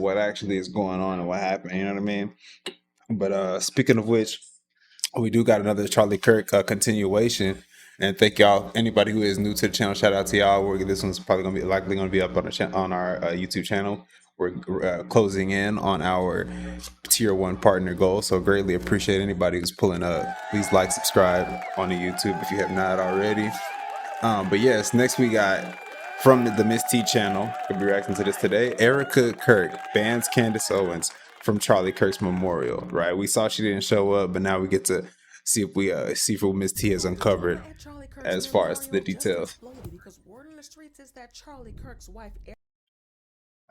what actually is going on and what happened. You know what I mean? But speaking of which, we do got another Charlie Kirk continuation. And thank y'all. Anybody who is new to the channel, shout out to y'all. This one's probably gonna be likely gonna be up on the on our YouTube channel. We're closing in on our tier 1 partner goal, so greatly appreciate anybody who's pulling up. Please like, subscribe on the YouTube if you have not already. But yes, next we got from the Mistee channel. We'll be reacting to this today. Erika Kirk bans Candace Owens from Charlie Kirk's memorial. Right, we saw she didn't show up, but now we get to see if we see if Mistee has uncovered as far as the details. Because word in the streets is that Charlie Kirk's wife.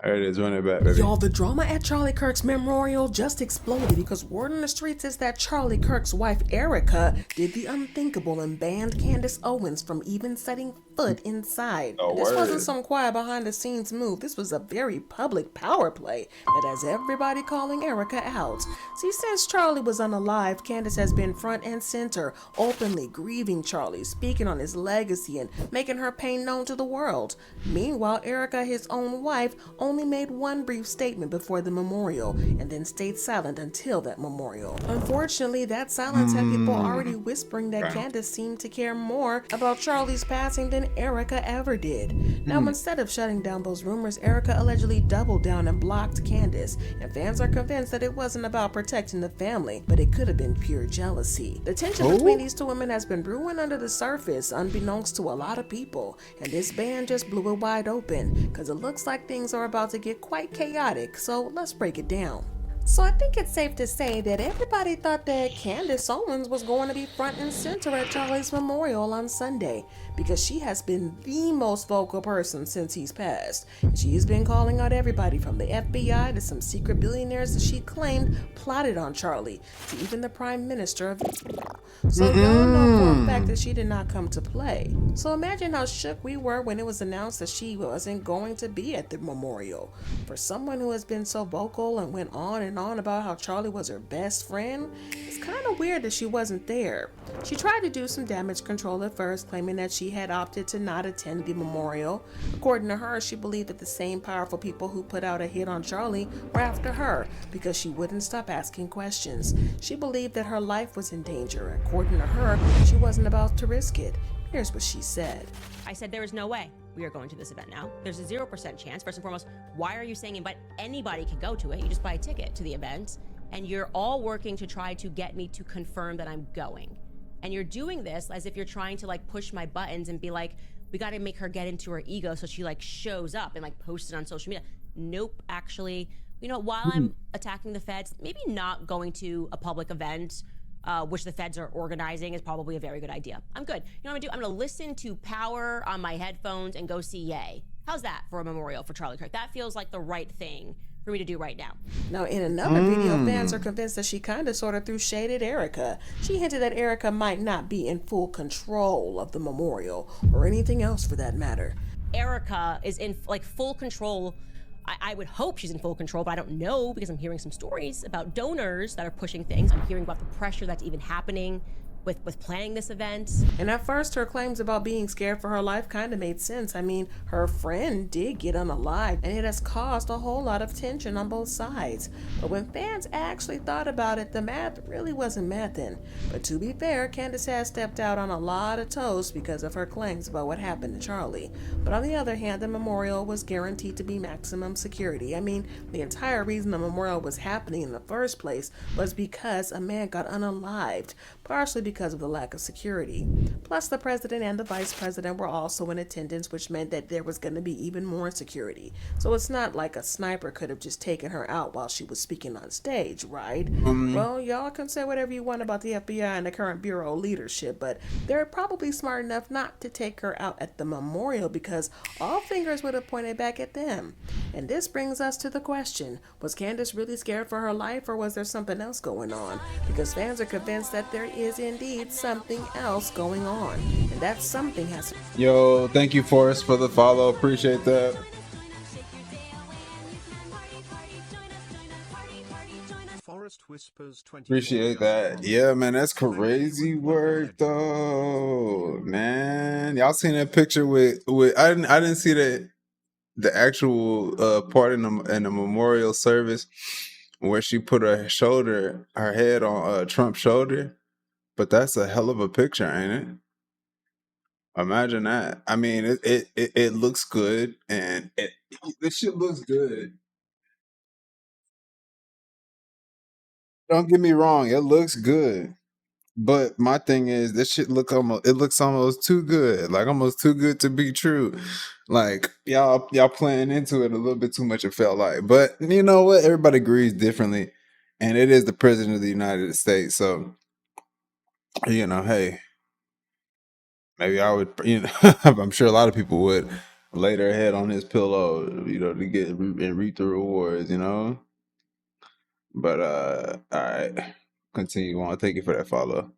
There it is, running back, baby. Y'all, the drama at Charlie Kirk's memorial just exploded because word in the streets is that Charlie Kirk's wife, Erika, did the unthinkable and banned Candace Owens from even setting foot inside. This wasn't some quiet behind-the-scenes move. This was a very public power play that has everybody calling Erika out. See, since Charlie was unalive, Candace has been front and center, openly grieving Charlie, speaking on his legacy and making her pain known to the world. Meanwhile, Erika, his own wife, only made one brief statement before the memorial and then stayed silent until that memorial. Unfortunately, that silence had people already whispering that Candace seemed to care more about Charlie's passing than Erika ever did. Now, instead of shutting down those rumors, Erika allegedly doubled down and blocked Candace, and fans are convinced that it wasn't about protecting the family, but it could have been pure jealousy. The tension between these two women has been brewing under the surface, unbeknownst to a lot of people, and this ban just blew it wide open, because it looks like things are about to get quite chaotic, so let's break it down. So I think it's safe to say that everybody thought that Candace Owens was going to be front and center at Charlie's memorial on Sunday because she has been the most vocal person since he's passed. She has been calling out everybody from the FBI to some secret billionaires that she claimed plotted on Charlie to even the Prime Minister of Israel. So y'all know for a fact that she did not come to play. So imagine how shook we were when it was announced that she wasn't going to be at the memorial. For someone who has been so vocal and went on about how Charlie was her best friend, it's kind of weird that she wasn't there. She tried to do some damage control at first, claiming that she had opted to not attend the memorial. According to her, she believed that the same powerful people who put out a hit on Charlie were after her because she wouldn't stop asking questions. She believed that her life was in danger. According to her, she wasn't about to risk it. Here's what she said. I said there is no way we are going to this event now. There's a 0% chance. First and foremost, why are you saying invite? Anybody can go to it. You just buy a ticket to the event, and you're all working to try to get me to confirm that I'm going. And you're doing this as if you're trying to like push my buttons and be like, we got to make her get into her ego so she like shows up and like posts it on social media. Nope, actually, you know, while I'm attacking the feds, maybe not going to a public event which the feds are organizing is probably a very good idea. I'm good. You know what I'm gonna do? I'm gonna listen to Power on my headphones and go see Ye. How's that for a memorial for Charlie Kirk? That feels like the right thing for me to do right now. Now, in another video, fans are convinced that she kind of sort of threw shade at Erika. She hinted that Erika might not be in full control of the memorial or anything else for that matter. Erika is in like full control. I would hope she's in full control, but I don't know because I'm hearing some stories about donors that are pushing things. I'm hearing about the pressure that's even happening with planning this event. And at first, her claims about being scared for her life kind of made sense. I mean, her friend did get unalived, and it has caused a whole lot of tension on both sides. But when fans actually thought about it, the math really wasn't mathing. But to be fair, Candace has stepped out on a lot of toes because of her claims about what happened to Charlie. But on the other hand, the memorial was guaranteed to be maximum security. I mean, the entire reason the memorial was happening in the first place was because a man got unalived, partially because of the lack of security. Plus, the president and the vice president were also in attendance, which meant that there was going to be even more security. So it's not like a sniper could have just taken her out while she was speaking on stage, right? Well, y'all can say whatever you want about the FBI and the current bureau leadership, but they're probably smart enough not to take her out at the memorial because all fingers would have pointed back at them. And this brings us to the question, was Candace really scared for her life, or was there something else going on? Because fans are convinced that there is indeed something else going on, and that something has. Yo, thank you, Forrest, for the follow. Appreciate that. Appreciate that. Yeah, man, that's crazy work, though. Man, y'all seen that picture with I didn't see that. the actual part in the memorial service where she put her head on Trump's shoulder. But that's a hell of a picture, ain't it? Imagine that. I mean, it looks good, and this shit looks good. Don't get me wrong, it looks good. But my thing is, this shit looks almost too good, like almost too good to be true. Like y'all playing into it a little bit too much. It felt like, but you know what? Everybody agrees differently, and it is the president of the United States. So hey, maybe I would, I'm sure a lot of people would lay their head on his pillow, to get and reap the rewards. But all right, continue on. Thank you for that follow.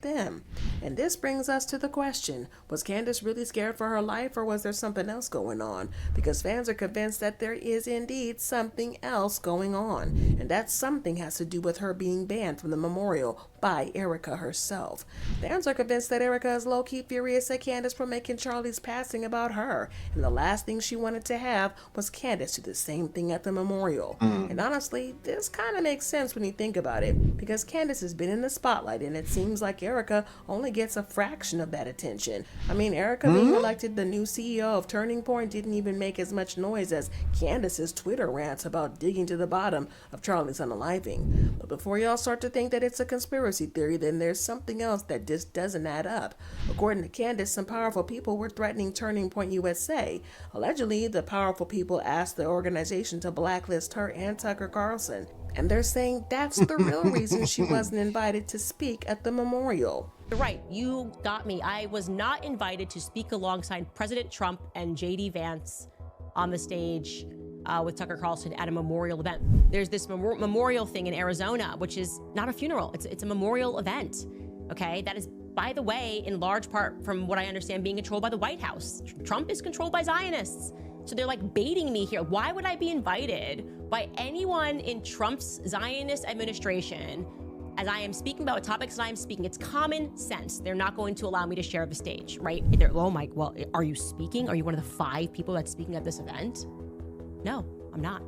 Them. And this brings us to the question, was Candace really scared for her life, or was there something else going on? Because fans are convinced that there is indeed something else going on, and that something has to do with her being banned from the memorial by Erika herself. Fans are convinced that Erika is low-key furious at Candace for making Charlie's passing about her, and the last thing she wanted to have was Candace do the same thing at the memorial. And honestly, this kind of makes sense when you think about it, because Candace has been in the spotlight, and it seems like Erika only gets a fraction of that attention. I mean, Erika being elected the new CEO of Turning Point didn't even make as much noise as Candace's Twitter rants about digging to the bottom of Charlie's unaliving. But before y'all start to think that it's a conspiracy theory, then there's something else that just doesn't add up. According to Candace, some powerful people were threatening Turning Point USA. Allegedly, the powerful people asked the organization to blacklist her and Tucker Carlson. And they're saying that's the real reason she wasn't invited to speak at the memorial. You're right, you got me. I was not invited to speak alongside President Trump and JD Vance on the stage with Tucker Carlson at a memorial event. There's this memorial thing in Arizona, which is not a funeral, it's a memorial event, okay? That is, by the way, in large part, from what I understand, being controlled by the White House. Trump is controlled by Zionists. So they're like baiting me here. Why would I be invited by anyone in Trump's Zionist administration as I am speaking about topics that I am speaking? It's common sense. They're not going to allow me to share the stage, right? Oh my, well, are you speaking? Are you one of the 5 people that's speaking at this event? No, I'm not.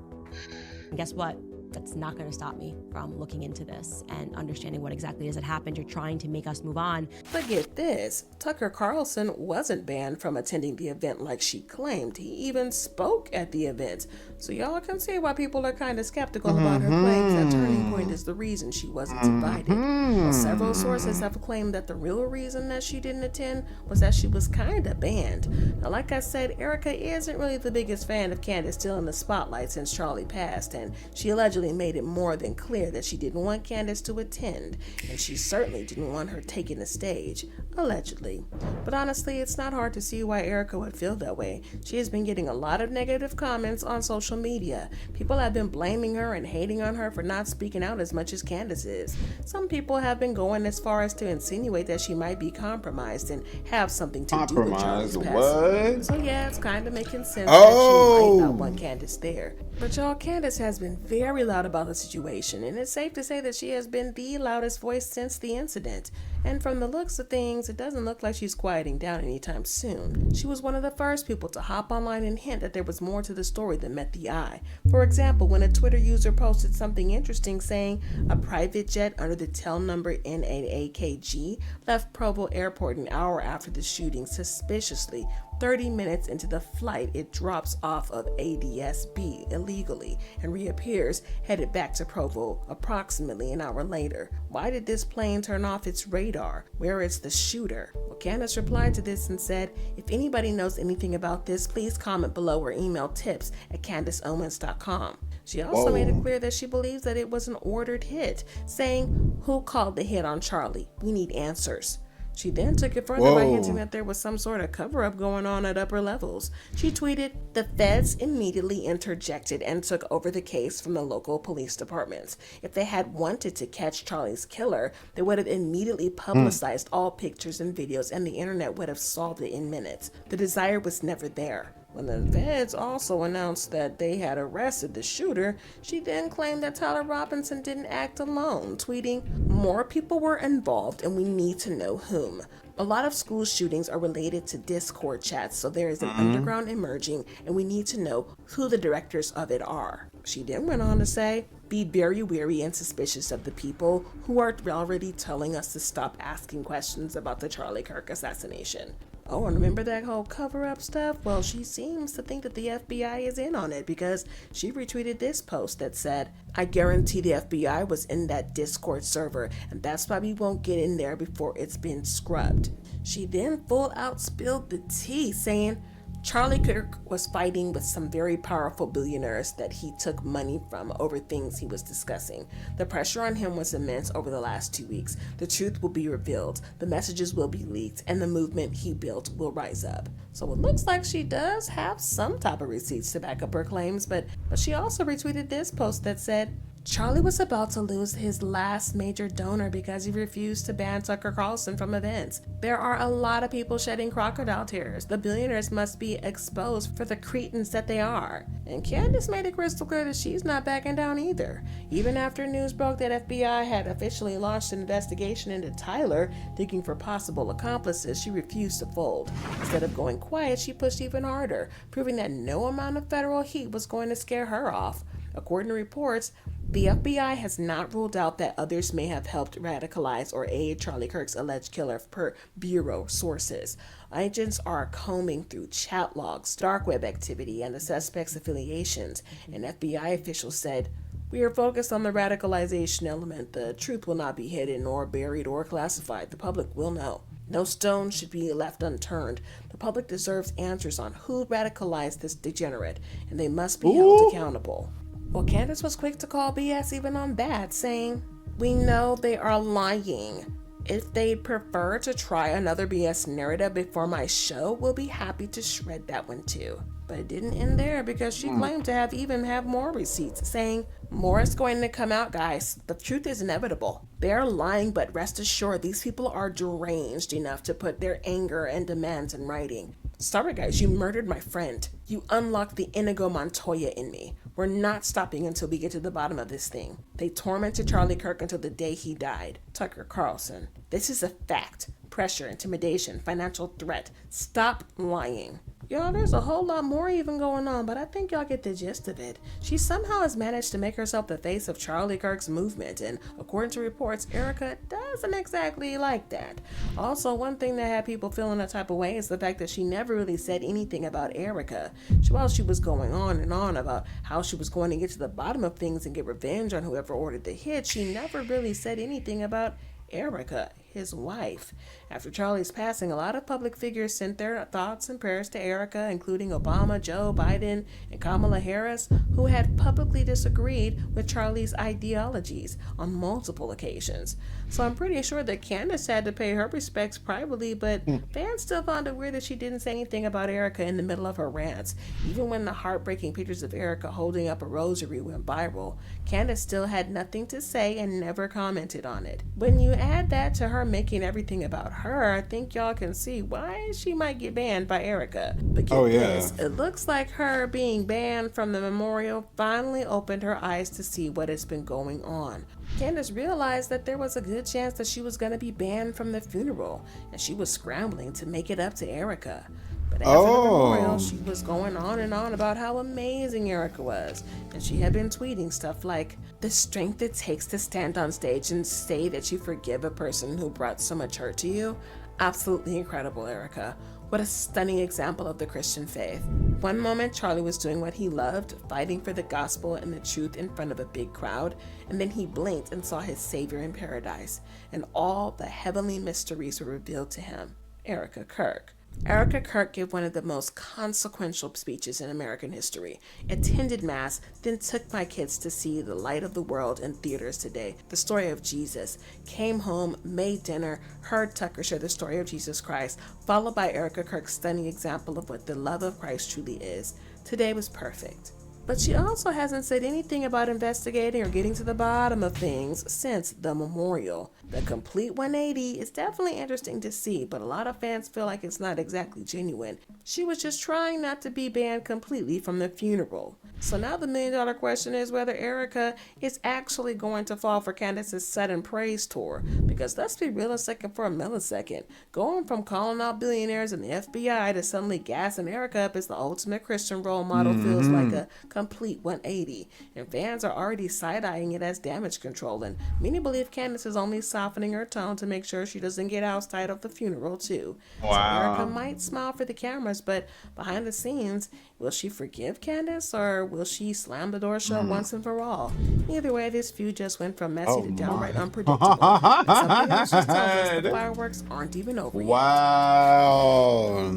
And guess what? That's not going to stop me from looking into this and understanding what exactly is that happened. You're trying to make us move on. But get this, Tucker Carlson wasn't banned from attending the event like she claimed. He even spoke at the event. So y'all can see why people are kind of skeptical about her claims that Turning Point is the reason she wasn't invited. Well, several sources have claimed that the real reason that she didn't attend was that she was kind of banned. Now, like I said, Erika isn't really the biggest fan of Candace still in the spotlight since Charlie passed, and she allegedly made it more than clear that she didn't want Candace to attend, and she certainly didn't want her taking the stage, allegedly. But honestly, it's not hard to see why Erika would feel that way. She has been getting a lot of negative comments on social media. People have been blaming her and hating on her for not speaking out as much as Candace is. Some people have been going as far as to insinuate that she might be compromised and have something to do with Charlie's passing. What? So yeah, it's kind of making sense that she might not want Candace there. But y'all, Candace has been very loud about the situation, and it's safe to say that she has been the loudest voice since the incident. And from the looks of things, it doesn't look like she's quieting down anytime soon. She was one of the first people to hop online and hint that there was more to the story than met the eye. For example, when a Twitter user posted something interesting saying a private jet under the tail number N8AKG left Provo Airport an hour after the shooting suspiciously. 30 minutes into the flight, it drops off of ADS-B illegally and reappears headed back to Provo approximately an hour later. Why did this plane turn off its radar? Where is the shooter? Well, Candace replied to this and said, if anybody knows anything about this, please comment below or email tips@CandaceOwens.com. She also made it clear that she believes that it was an ordered hit, saying, who called the hit on Charlie? We need answers. She then took it further by hinting that there was some sort of cover-up going on at upper levels. She tweeted, the feds immediately interjected and took over the case from the local police departments. If they had wanted to catch Charlie's killer, they would have immediately publicized all pictures and videos, and the internet would have solved it in minutes. The desire was never there. When the feds also announced that they had arrested the shooter, she then claimed that Tyler Robinson didn't act alone, tweeting, more people were involved and we need to know whom. A lot of school shootings are related to Discord chats, so there is an underground emerging, and we need to know who the directors of it are. She then went on to say, be very wary and suspicious of the people who are already telling us to stop asking questions about the Charlie Kirk assassination. Oh, and remember that whole cover-up stuff? Well, she seems to think that the FBI is in on it because she retweeted this post that said, I guarantee the FBI was in that Discord server, and that's why we won't get in there before it's been scrubbed. She then full out spilled the tea, saying, Charlie Kirk was fighting with some very powerful billionaires that he took money from over things he was discussing. The pressure on him was immense over the last 2 weeks. The truth will be revealed, the messages will be leaked, and the movement he built will rise up. So it looks like she does have some type of receipts to back up her claims, but she also retweeted this post that said, Charlie was about to lose his last major donor because he refused to ban Tucker Carlson from events. There are a lot of people shedding crocodile tears. The billionaires must be exposed for the cretins that they are. And Candace made it crystal clear that she's not backing down either. Even after news broke that FBI had officially launched an investigation into Tyler, digging for possible accomplices, she refused to fold. Instead of going quiet, she pushed even harder, proving that no amount of federal heat was going to scare her off. According to reports, the FBI has not ruled out that others may have helped radicalize or aid Charlie Kirk's alleged killer per Bureau sources. Agents are combing through chat logs, dark web activity, and the suspect's affiliations. An FBI official said, we are focused on the radicalization element. The truth will not be hidden or buried or classified. The public will know. No stone should be left unturned. The public deserves answers on who radicalized this degenerate, and they must be held accountable. Well, Candace was quick to call BS even on that, saying, we know they are lying. If they'd prefer to try another BS narrative before my show, we'll be happy to shred that one too. But it didn't end there because she claimed to have more receipts, saying, more is going to come out, guys. The truth is inevitable. They're lying, but rest assured these people are deranged enough to put their anger and demands in writing. Sorry guys, you murdered my friend. You unlocked the Inigo Montoya in me. We're not stopping until we get to the bottom of this thing. They tormented Charlie Kirk until the day he died. Tucker Carlson. This is a fact. Pressure, intimidation, financial threat. Stop lying. Y'all, there's a whole lot more even going on, but I think y'all get the gist of it. She somehow has managed to make herself the face of Charlie Kirk's movement, and according to reports, Erika doesn't exactly like that. Also, one thing that had people feeling a type of way is the fact that she never really said anything about Erika. While she was going on and on about how she was going to get to the bottom of things and get revenge on whoever ordered the hit, she never really said anything about Erika, his wife. After Charlie's passing, a lot of public figures sent their thoughts and prayers to Erika, including Obama, Joe Biden, and Kamala Harris, who had publicly disagreed with Charlie's ideologies on multiple occasions. So I'm pretty sure that Candace had to pay her respects privately, but fans still found it weird that she didn't say anything about Erika in the middle of her rants. Even when the heartbreaking pictures of Erika holding up a rosary went viral, Candace still had nothing to say and never commented on it. When you add that to her making everything about her, I think y'all can see why she might get banned by Erika. But get this, it looks like her being banned from the memorial finally opened her eyes to see what has been going on. Candace realized that there was a good chance that she was going to be banned from the funeral, and she was scrambling to make it up to Erika. But after the memorial, she was going on and on about how amazing Erika was. And she had been tweeting stuff like, the strength it takes to stand on stage and say that you forgive a person who brought so much hurt to you. Absolutely incredible, Erika. What a stunning example of the Christian faith. One moment, Charlie was doing what he loved, fighting for the gospel and the truth in front of a big crowd, and then he blinked and saw his Savior in paradise, and all the heavenly mysteries were revealed to him. Erika Kirk. Erika Kirk gave one of the most consequential speeches in American history, attended Mass, then took my kids to see The Light of the World in theaters today, the story of Jesus, came home, made dinner, heard Tucker share the story of Jesus Christ, followed by Erika Kirk's stunning example of what the love of Christ truly is. Today was perfect. But she also hasn't said anything about investigating or getting to the bottom of things since the memorial. The complete 180 is definitely interesting to see, but a lot of fans feel like it's not exactly genuine. She was just trying not to be banned completely from the funeral. So now the $1 million question is whether Erika is actually going to fall for Candace's sudden praise tour. Because let's be realistic for a millisecond. Going from calling out billionaires and the FBI to suddenly gassing Erika up as the ultimate Christian role model feels like a complete 180. And fans are already side-eyeing it as damage control. And many believe Candace is only softening her tone to make sure she doesn't get ousted of the funeral too. So Erika Wow. might smile for the cameras, but behind the scenes, will she forgive Candace or will she slam the door shut once and for all? Either way, this feud just went from messy Oh to downright my. unpredictable. And something else just tells us the fireworks aren't even over yet. Wow.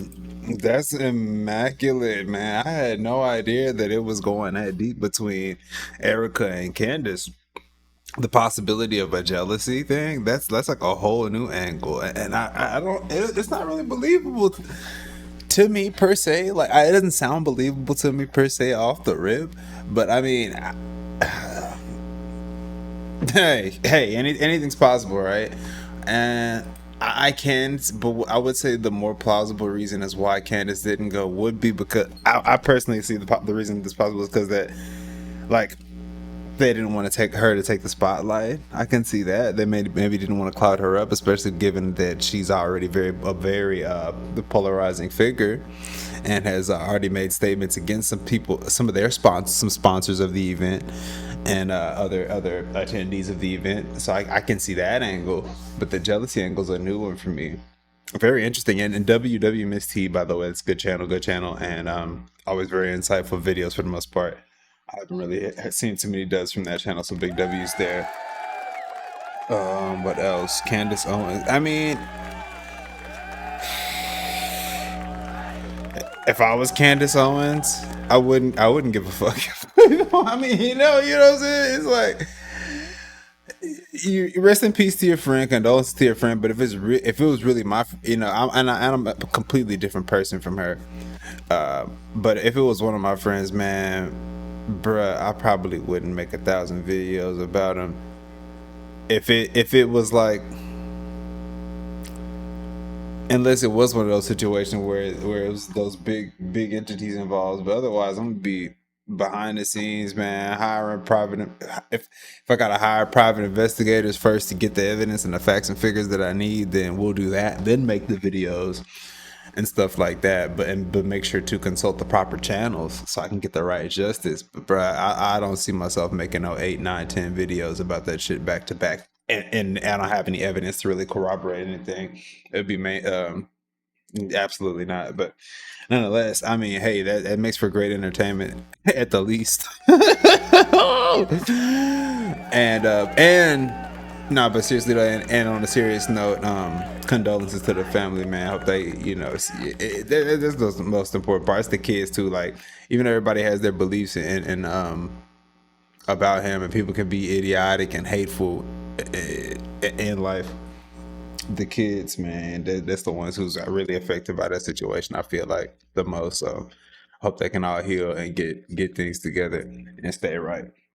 That's immaculate, man. I had no idea that it was going that deep between Erica and Candace. The possibility of a jealousy thing, that's like a whole new angle. And I don't, it's not really believable to me per se. Like, it doesn't sound believable to me per se off the rip. But I mean, hey, anything's possible, right? And I can, but I would say the more plausible reason as why Candace didn't go would be because I personally see the reason this possible is because that, like, they didn't want to take the spotlight. I can see that they maybe didn't want to cloud her up, especially given that she's already very the polarizing figure, and has already made statements against some of their sponsors of the event, and other attendees of the event. So I can see that angle, but the jealousy angle is a new one for me. Very interesting. And WW Mistee, by the way, it's good channel, and always very insightful videos for the most part. I haven't really seen too many duds from that channel, so big W's there. What else? Candace Owens. I mean, if I was Candace Owens, I wouldn't give a fuck. I mean, you know what I'm saying? It's like, you rest in peace to your friend, condolences to your friend. But if it was really my, I'm a completely different person from her. But if it was one of my friends, man, bruh, I probably wouldn't make 1,000 videos about him. If it was like, unless it was one of those situations where it was those big entities involved. But otherwise, I'm gonna be behind the scenes, man, hiring private. If I gotta hire private investigators first to get the evidence and the facts and figures that I need, then we'll do that. Then make the videos and stuff like that, but make sure to consult the proper channels so I can get the right justice. But bruh, I don't see myself making no 8, 9, 10 videos about that shit back to back, and I don't have any evidence to really corroborate anything. It'd be absolutely not. But nonetheless, I mean, hey, that makes for great entertainment at the least. and no, but seriously though, and on a serious note, condolences to the family, man. I hope they, that's the most important part. It's the kids too. Like, even everybody has their beliefs in about him, and people can be idiotic and hateful in life. The kids, man, that's the ones who's really affected by that situation, I feel like, the most. So hope they can all heal and get things together and stay right.